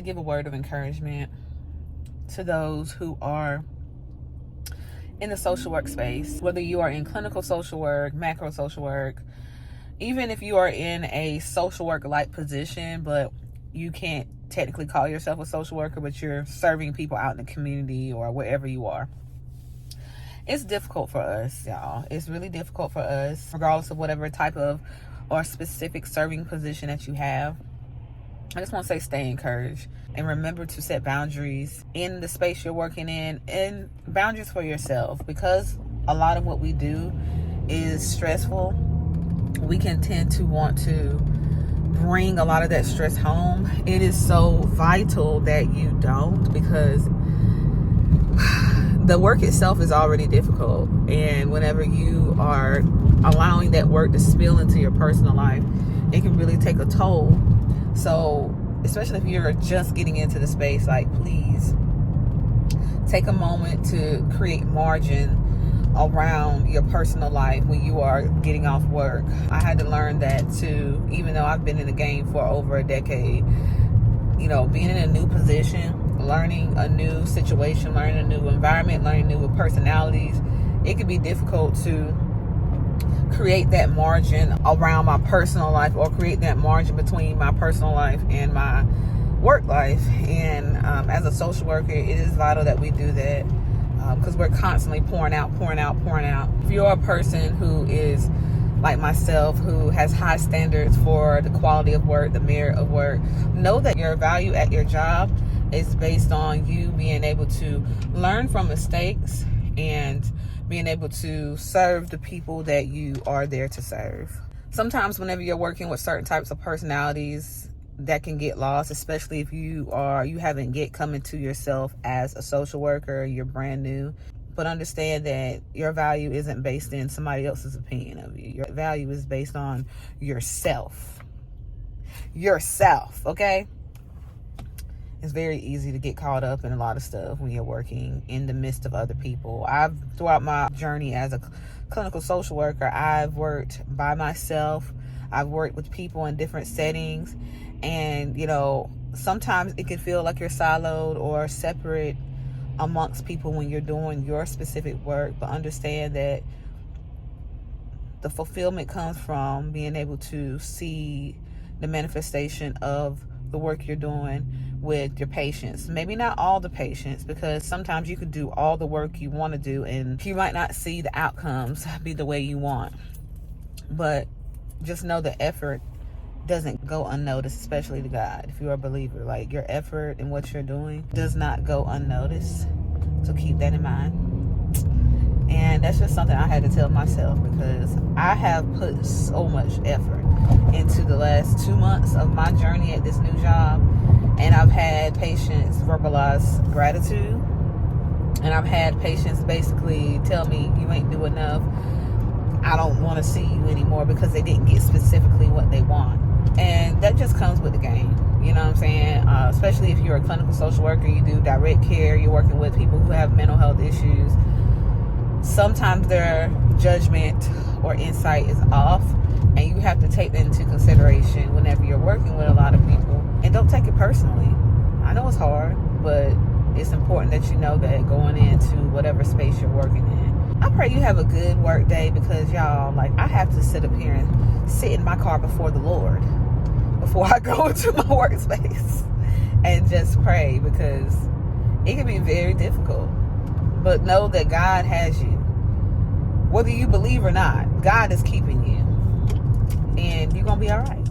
give a word of encouragement to those who are in the social work space, whether you are in clinical social work, macro social work, even if you are in a social work like position, but you can't technically call yourself a social worker, but you're serving people out in the community or wherever you are. It's difficult for us, y'all. It's really difficult for us, regardless of whatever type of or specific serving position that you have. I just want to say stay encouraged and remember to set boundaries in the space you're working in, and boundaries for yourself, because a lot of what we do is stressful. We can tend to want to bring a lot of that stress home. It is so vital that you don't, because the work itself is already difficult, and whenever you are allowing that work to spill into your personal life, it can really take a toll. So especially if you're just getting into the space, like, please take a moment to create margin around your personal life when you are getting off work. I had to learn that too, even though I've been in the game for over a decade. You know, being in a new position, learning a new situation, learning a new environment, learning new personalities, it can be difficult to create that margin around my personal life, or create that margin between my personal life and my work life. And as a social worker, it is vital that we do that, because we're constantly pouring out. If you're a person who is like myself, who has high standards for the quality of work, the merit of work, know that your value at your job is based on you being able to learn from mistakes and being able to serve the people that you are there to serve. Sometimes whenever you're working with certain types of personalities, that can get lost, especially if you haven't yet come into yourself as a social worker, you're brand new. But understand that your value isn't based in somebody else's opinion of you. Your value is based on yourself. Okay? It's very easy to get caught up in a lot of stuff when you're working in the midst of other people. Throughout my journey as a clinical social worker, I've worked by myself. I've worked with people in different settings. And, you know, sometimes it can feel like you're siloed or separate amongst people when you're doing your specific work. But understand that the fulfillment comes from being able to see the manifestation of the work you're doing with your patients. Maybe not all the patients, because sometimes you could do all the work you want to do and you might not see the outcomes be the way you want. But just know the effort doesn't go unnoticed, especially to God. If you're a believer, like, your effort and what you're doing does not go unnoticed. So keep that in mind. And that's just something I had to tell myself, because I have put so much effort into the last 2 months of my journey at this new job. And I've had patients verbalize gratitude. And I've had patients basically tell me, you ain't do enough. I don't want to see you anymore, because they didn't get specifically what they want. And that just comes with the game. You know what I'm saying? Especially if you're a clinical social worker, you do direct care, you're working with people who have mental health issues. Sometimes their judgment or insight is off, and you have to take that into consideration whenever you're working with a lot of people. And don't take it personally. I know it's hard, but it's important that you know that going into whatever space you're working in. I pray you have a good work day, because y'all, like, I have to sit up here and sit in my car before the Lord before I go into my workspace and just pray, because it can be very difficult. But know that God has you. Whether you believe or not, God is keeping you. And you're going to be all right.